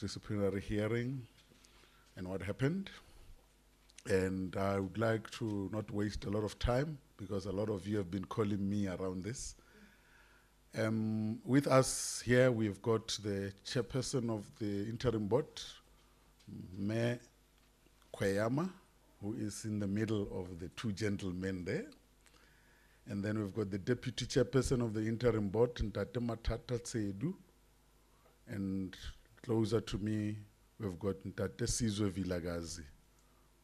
disciplinary hearing and what happened. And I would like to not waste a lot of time because a lot of you have been calling me around this. With us here, we've got the chairperson of the interim board, Me Kweyama, who is in the middle of the two gentlemen there. And then we've got the deputy chairperson of the interim board, Ntate Matata Tsedu. And closer to me, we've got Ntate Sizwe Vilagazi,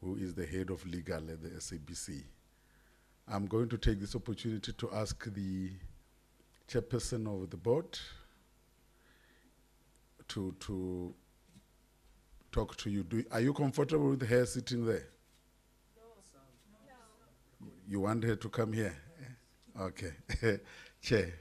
who is the head of legal at the SABC. I'm going to take this opportunity to ask the chairperson of the board to talk to you. Are you comfortable with her sitting there? No, sir. No. You want her to come here? Okay. Chair.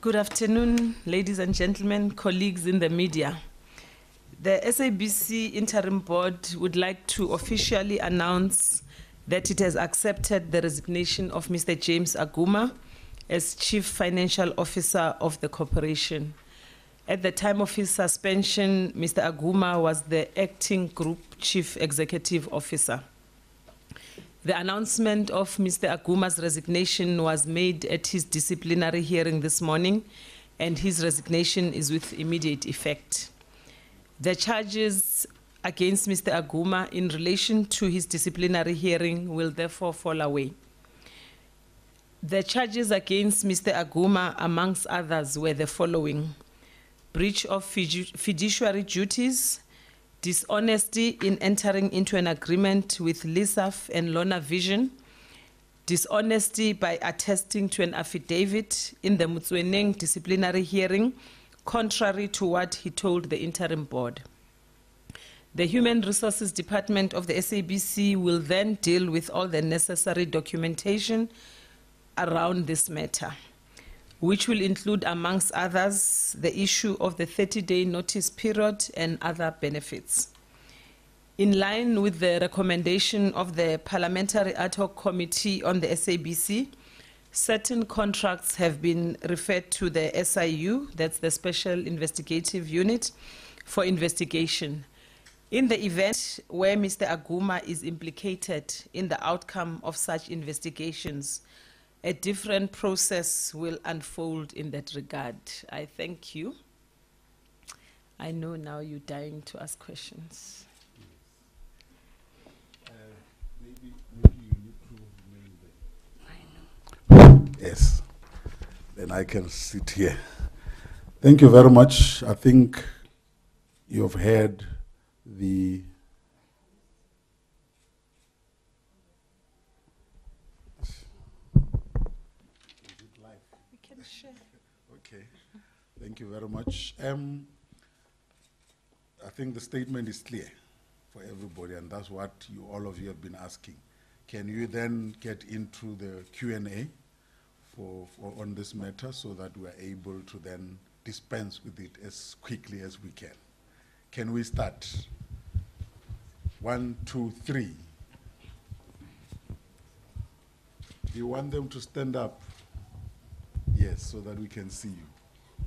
Good afternoon, ladies and gentlemen, colleagues in the media. The SABC Interim Board would like to officially announce that it has accepted the resignation of Mr. James Aguma as Chief Financial Officer of the corporation. At the time of his suspension, Mr. Aguma was the acting Group Chief Executive Officer. The announcement of Mr. Aguma's resignation was made at his disciplinary hearing this morning, and his resignation is with immediate effect. The charges against Mr. Aguma in relation to his disciplinary hearing will therefore fall away. The charges against Mr. Aguma, amongst others, were the following: breach of fiduciary duties, dishonesty in entering into an agreement with LISAF and Lona Vision, dishonesty by attesting to an affidavit in the Mutsueneng disciplinary hearing, contrary to what he told the interim board. The Human Resources Department of the SABC will then deal with all the necessary documentation around this matter, which will include, amongst others, the issue of the 30-day notice period and other benefits. In line with the recommendation of the Parliamentary Ad Hoc Committee on the SABC, certain contracts have been referred to the SIU, that's the Special Investigative Unit, for investigation. In the event where Mr. Aguma is implicated in the outcome of such investigations, a different process will unfold in that regard. I thank you. I know now you're dying to ask questions. Maybe you need to remain there. Yes. Then I can sit here. Thank you very much. I think you've heard the Okay, thank you very much. I think the statement is clear for everybody, and that's what all of you have been asking. Can you then get into the Q&A on this matter so that we are able to then dispense with it as quickly as we can? Can we start? 1, 2, 3. Do you want them to stand up? Yes, so that we can see you.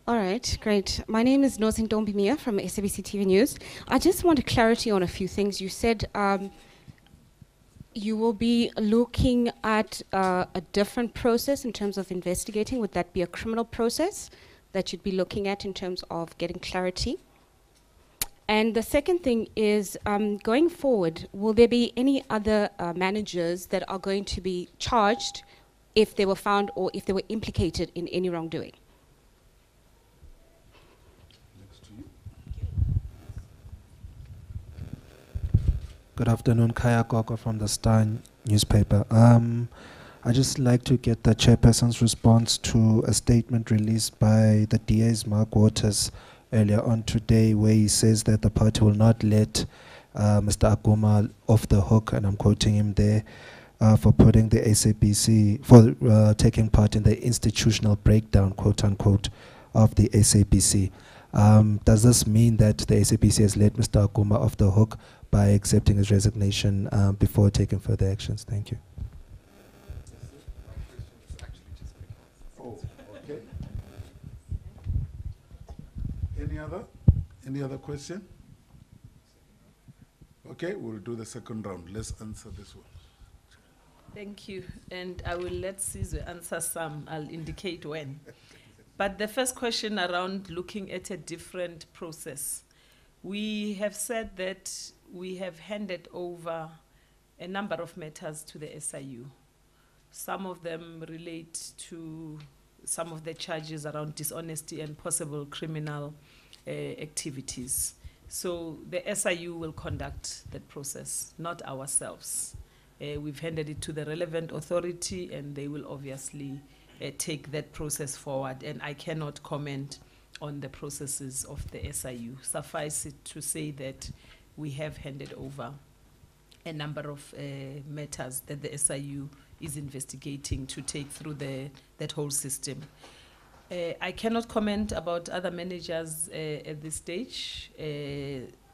All right, great. My name is Nozin Dombimia from SABC TV News. I just want clarity on a few things. You said you will be looking at a different process in terms of investigating. Would that be a criminal process that you'd be looking at in terms of getting clarity? And the second thing is, going forward, will there be any other managers that are going to be charged if they were found or if they were implicated in any wrongdoing? Next to you. Good afternoon, Kaya Koko from the Star newspaper. I'd just like to get the chairperson's response to a statement released by the DA's Mark Waters earlier on today, where he says that the party will not let Mr. Aguma off the hook, and I'm quoting him there, for putting the SABC, for taking part in the institutional breakdown, quote unquote, of the SABC. Does this mean that the SABC has let Mr. Aguma off the hook by accepting his resignation before taking further actions. Thank you. Oh, okay. Any other question? Okay, we'll do the second round. Let's answer this one. Thank you. And I will let Sizwe answer some. I'll indicate when. But the first question around looking at a different process. We have said that we have handed over a number of matters to the SIU. Some of them relate to some of the charges around dishonesty and possible criminal activities. So the SIU will conduct that process, not ourselves. We've handed it to the relevant authority, and they will obviously take that process forward. And I cannot comment on the processes of the SIU. Suffice it to say that we have handed over a number of matters that the SIU is investigating to take through that whole system. I cannot comment about other managers at this stage.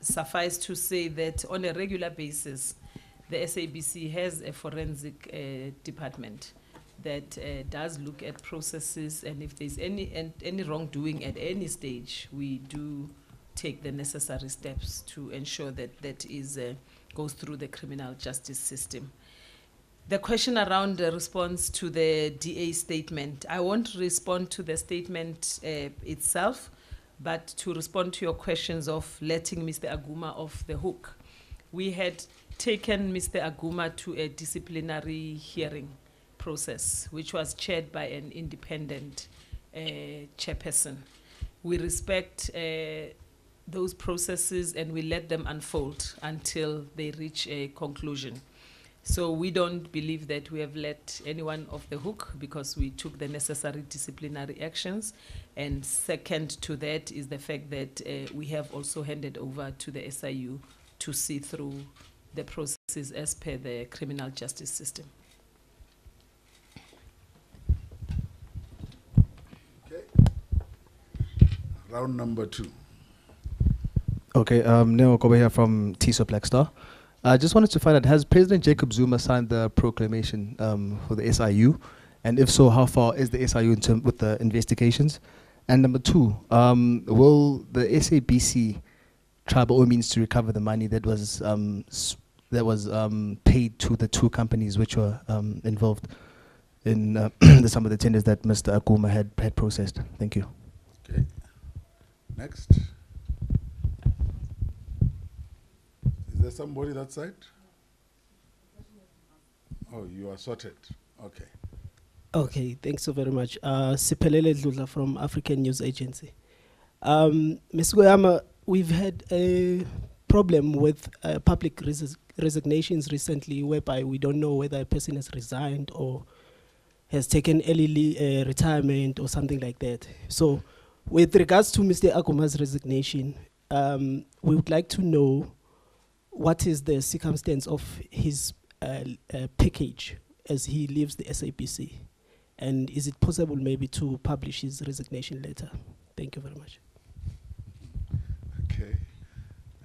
Suffice to say that on a regular basis, the SABC has a forensic department that does look at processes, and if there's any wrongdoing at any stage, we do take the necessary steps to ensure that that is goes through the criminal justice system. The question around the response to the DA statement, I won't respond to the statement itself, but to respond to your questions of letting Mr. Aguma off the hook. We had taken Mr. Aguma to a disciplinary hearing process, which was chaired by an independent chairperson. We respect those processes, and we let them unfold until they reach a conclusion. So we don't believe that we have let anyone off the hook, because we took the necessary disciplinary actions. And second to that is the fact that we have also handed over to the SIU to see through the processes as per the criminal justice system. Okay. Round number 2. Okay, Neo Kobe here from TISO Black Star. I just wanted to find out, has President Jacob Zuma signed the proclamation for the SIU? And if so, how far is the SIU in terms with the investigations? And number 2, will the SABC try by all means to recover the money that was paid to the 2 companies which were involved in some of the tenders that Mr. Aguma had processed? Thank you. Okay. Next. Is there somebody that side? Oh, you are sorted. Okay. Okay, thanks so very much. Siphelele Dludla from African News Agency. Ms. Goyama, we've had a problem with public resignations recently, whereby we don't know whether a person has resigned or has taken early retirement or something like that. So with regards to Mr. Aguma's resignation, we would like to know what is the circumstance of his package as he leaves the SABC? And is it possible maybe to publish his resignation letter? Thank you very much. Okay.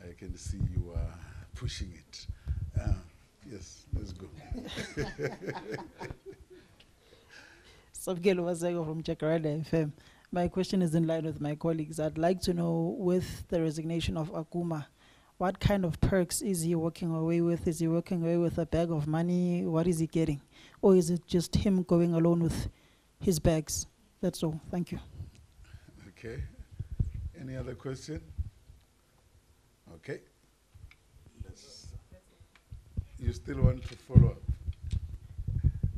I can see you are pushing it. Yes, let's go. Sabgelo Wazego from Jacaranda FM. My question is in line with my colleagues. I'd like to know, with the resignation of Aguma, what kind of perks is he walking away with? Is he walking away with a bag of money? What is he getting? Or is it just him going alone with his bags? That's all. Thank you. Okay. Any other question? Okay. You still want to follow up?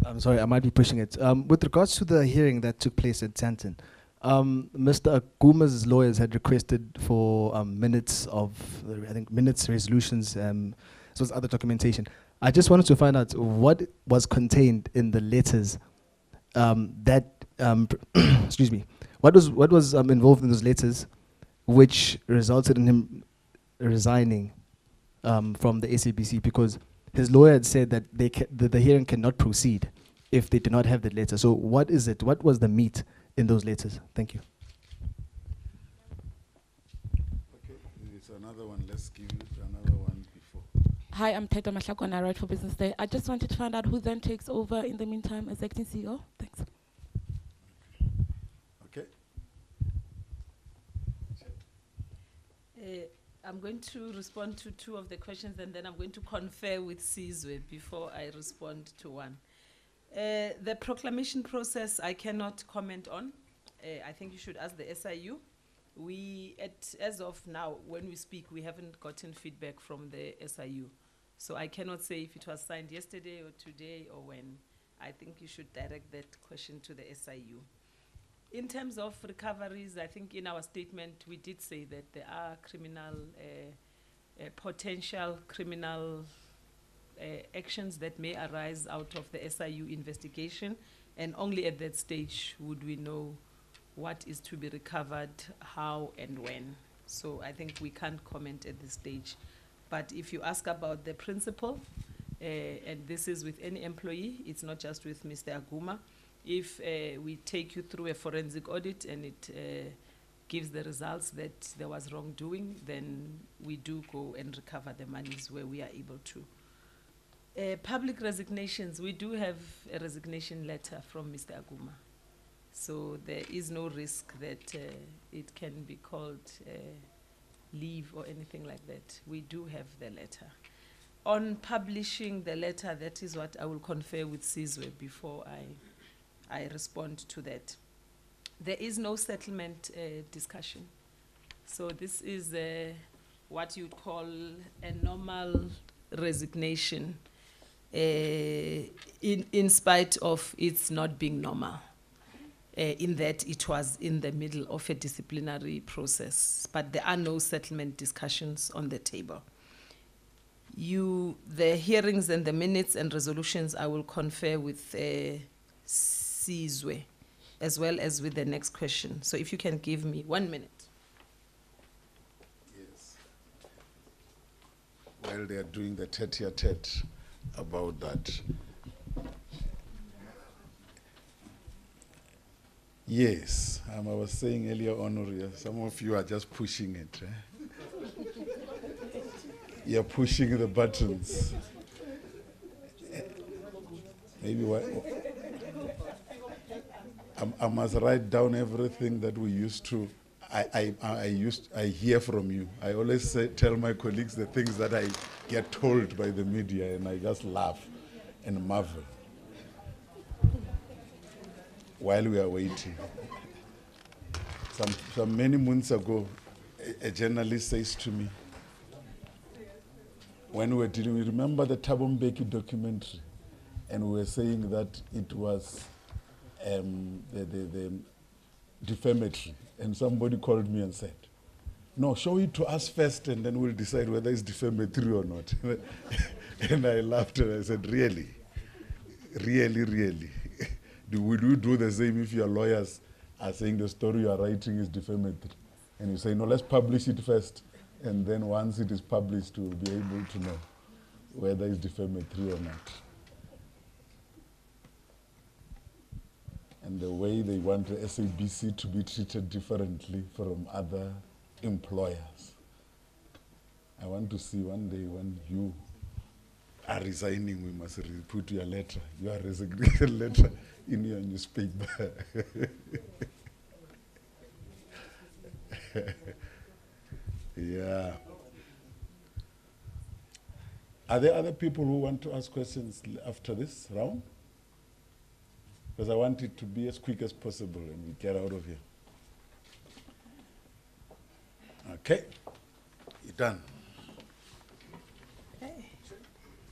I'm sorry, I might be pushing it. With regards to the hearing that took place at Santon, Mr. Aguma's lawyers had requested for minutes of, I think, minutes, resolutions, as well as other documentation. I just wanted to find out what was contained in the letters excuse me, what was involved in those letters which resulted in him resigning from the SABC, because his lawyer had said that the hearing cannot proceed if they do not have the letter. So what is it? What was the meat in those letters? Thank you. Okay, it's another one. Let's give you another one before. Hi, I'm Teta Mahlakwana, I write for Business Day. I just wanted to find out who then takes over in the meantime as acting CEO. Thanks. Okay. I'm going to respond to two of the questions, and then I'm going to confer with Sizwe before I respond to one. The proclamation process I cannot comment on. I think you should ask the SIU. As of now, when we speak, we haven't gotten feedback from the SIU. So I cannot say if it was signed yesterday or today or when. I think you should direct that question to the SIU. In terms of recoveries, I think in our statement we did say that there are potential criminal actions that may arise out of the SIU investigation, and only at that stage would we know what is to be recovered, how and when. So I think we can't comment at this stage. But if you ask about the principle, and this is with any employee, it's not just with Mr. Aguma, if we take you through a forensic audit and it gives the results that there was wrongdoing, then we do go and recover the monies where we are able to. Public resignations, we do have a resignation letter from Mr. Aguma. So there is no risk that it can be called leave or anything like that. We do have the letter. On publishing the letter, that is what I will confer with Sizwe before I respond to that. There is no settlement discussion. So this is what you'd call a normal resignation in spite of its not being normal. In that it was in the middle of a disciplinary process, but there are no settlement discussions on the table. The hearings and the minutes and resolutions I will confer with Sizwe, as well as with the next question. So if you can give me 1 minute. Yes. While they are doing the tete-a-tete about that. Yes, I was saying earlier on, Uria, some of you are just pushing it. You're pushing the buttons. Maybe I must write down everything that we used to. I hear from you. I always tell my colleagues the things that I get told by the media, and I just laugh and marvel. While we are waiting. Some many months ago, a journalist says to me, when we were dealing, remember the Thabo Mbeki documentary, and we were saying that it was the defamatory, and somebody called me and said, no, show it to us first, and then we'll decide whether it's defamatory or not. And I laughed and I said, really? Really, really? Would you do the same if your lawyers are saying the story you are writing is defamatory? And you say, no, let's publish it first. And then once it is published, we'll be able to know whether it's defamatory or not. And the way they want the SABC to be treated differently from other employers. I want to see one day when you are resigning, we must put your letter, your resignation letter in your newspaper. Yeah. Are there other people who want to ask questions after this round? Because I want it to be as quick as possible and we get out of here. Okay, you're done.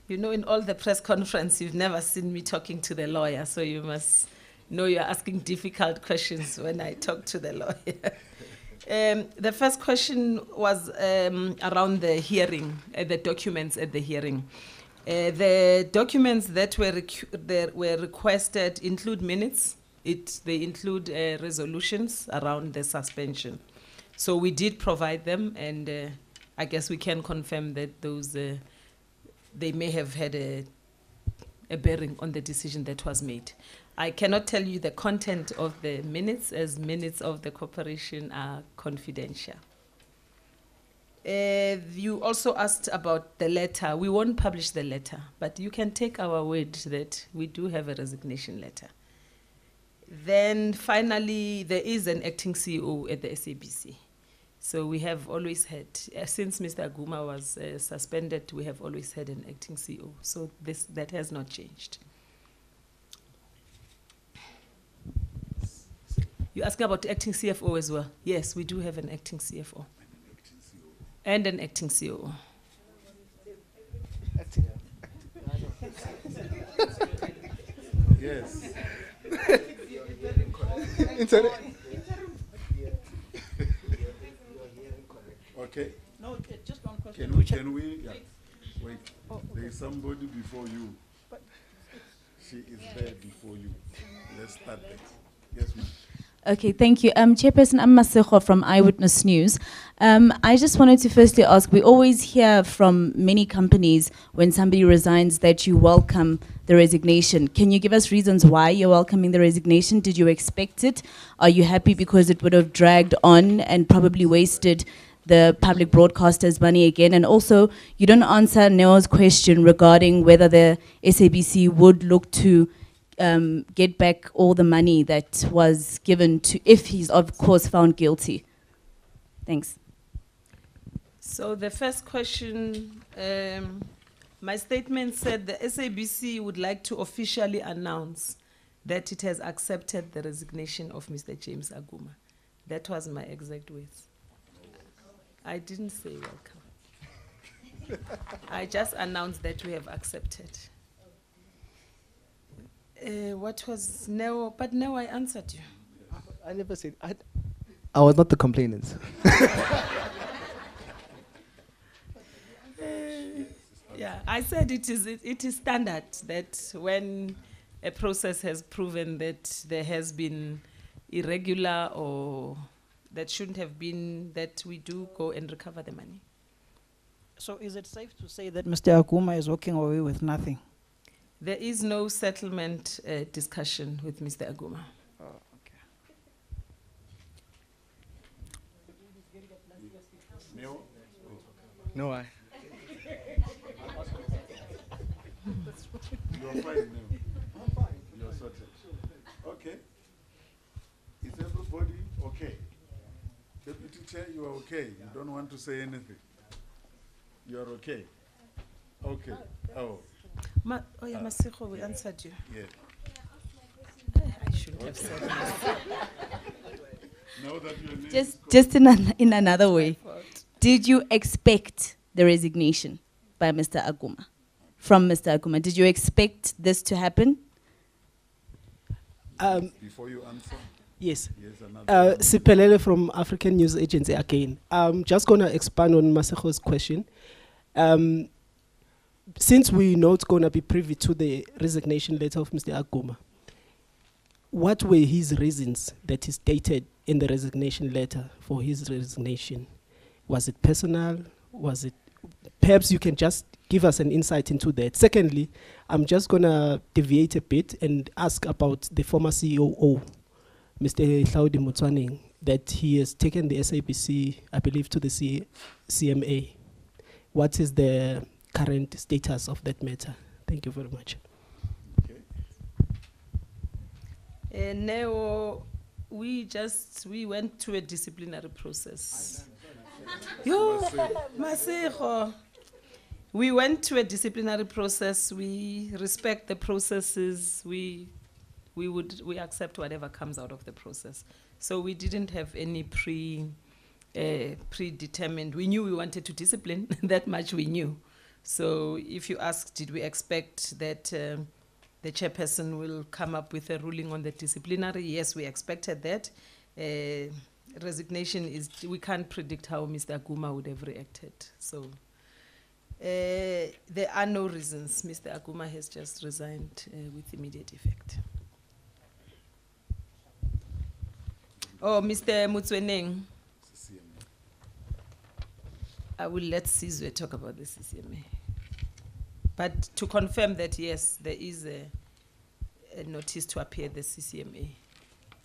You know, in all the press conference, you've never seen me talking to the lawyer, so you must know you're asking difficult questions when I talk to the lawyer. The first question was around the hearing, the documents at the hearing. The documents that were requested include minutes. They include resolutions around the suspension. So we did provide them, and I guess we can confirm that those they may have had a bearing on the decision that was made. I cannot tell you the content of the minutes, as minutes of the corporation are confidential. You also asked about the letter. We won't publish the letter, but you can take our word that we do have a resignation letter. Then finally, there is an acting CEO at the SABC. So we have always had, since Mr. Aguma was suspended, we have always had an acting CEO. So that has not changed. You asking about acting CFO as well? Yes, we do have an acting CFO. And an acting COO. Yes. Okay. No, just one question. Can we, yeah. Wait, there is somebody before you. She is there before you. Let's start there. Yes, ma'am. Okay, thank you. Chairperson, I'm Masego from Eyewitness News. I just wanted to firstly ask, we always hear from many companies when somebody resigns that you welcome the resignation. Can you give us reasons why you're welcoming the resignation? Did you expect it? Are you happy because it would have dragged on and probably wasted the public broadcaster's money again? And also, you don't answer Neo's question regarding whether the SABC would look to get back all the money that was given to, if he's of course found guilty. Thanks. So the first question, my statement said the SABC would like to officially announce that it has accepted the resignation of Mr. James Aguma. That was my exact words. I didn't say welcome. I just announced that we have accepted. What was Neo? But now I answered you. I never said, I was not the complainant. Yeah, I said it is standard that when a process has proven that there has been irregular or that shouldn't have been, that we do go and recover the money. So is it safe to say that Mr. Aguma is walking away with nothing? There is no settlement discussion with Mr. Aguma. Oh, okay. No, I. You're fine now. I'm fine. You're sorted. Okay. Is everybody okay? Deputy Chair, you are okay. You don't want to say anything. You are okay. Okay. Oh. Oh yeah, Masego, we answered you. Yeah. I shouldn't have said that. Now that your name Just in another way, did you expect the resignation by Mr. Aguma, from Mr. Aguma? Did you expect this to happen? before you answer. Yes. Yes, another. Sipelele from African News Agency again. I'm just going to expand on Masego's question. Since we're not going to be privy to the resignation letter of Mr. Aguma, what were his reasons that he stated in the resignation letter for his resignation? Was it personal? Was it... Perhaps you can just give us an insight into that. Secondly, I'm just going to deviate a bit and ask about the former COO, Mr. Hlaudi Motswaneng, that he has taken the SABC, I believe, to the CMA. What is the current status of that matter? Thank you very much. Okay. Neo, we went to a disciplinary process. Yo, Masego. We went to a disciplinary process. We respect the processes. We accept whatever comes out of the process. So we didn't have any predetermined. We knew we wanted to discipline. That much we knew. So if you ask, did we expect that the chairperson will come up with a ruling on the disciplinary? Yes, we expected that. Resignation is, we can't predict how Mr. Aguma would have reacted. So there are no reasons. Mr. Aguma has just resigned with immediate effect. Oh, Mr. Motswaneng. I will let Sizwe talk about the CCMA. But to confirm that, yes, there is a notice to appear at the CCMA.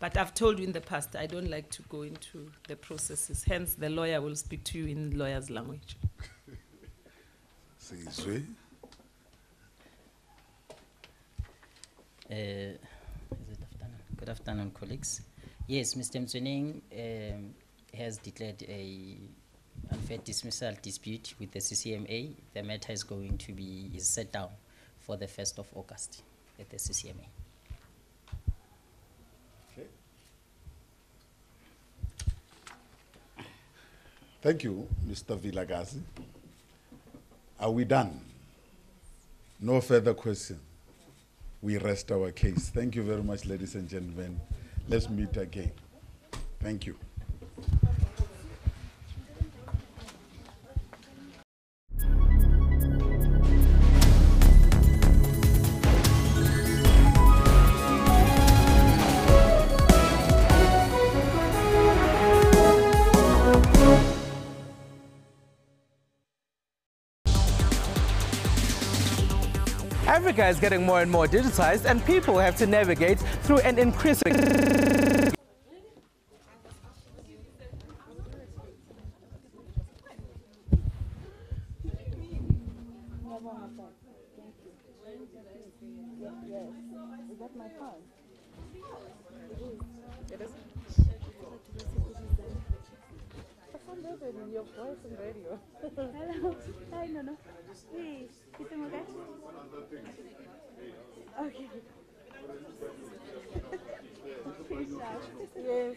But I've told you in the past, I don't like to go into the processes. Hence, the lawyer will speak to you in lawyer's language. Sizwe. Good afternoon, colleagues. Yes, Mr. Mtswening has declared a unfair dismissal dispute with the CCMA. The matter is going to be set down for the 1st of August at the CCMA. Okay. Thank you, Mr. Vilagazi. Are we done? No further questions. We rest our case. Thank you very much, ladies and gentlemen. Let's meet again. Thank you. Africa is getting more and more digitized, and people have to navigate through an increasing... Hello. Hi, Nono. Hey, you okay? Okay. Yes.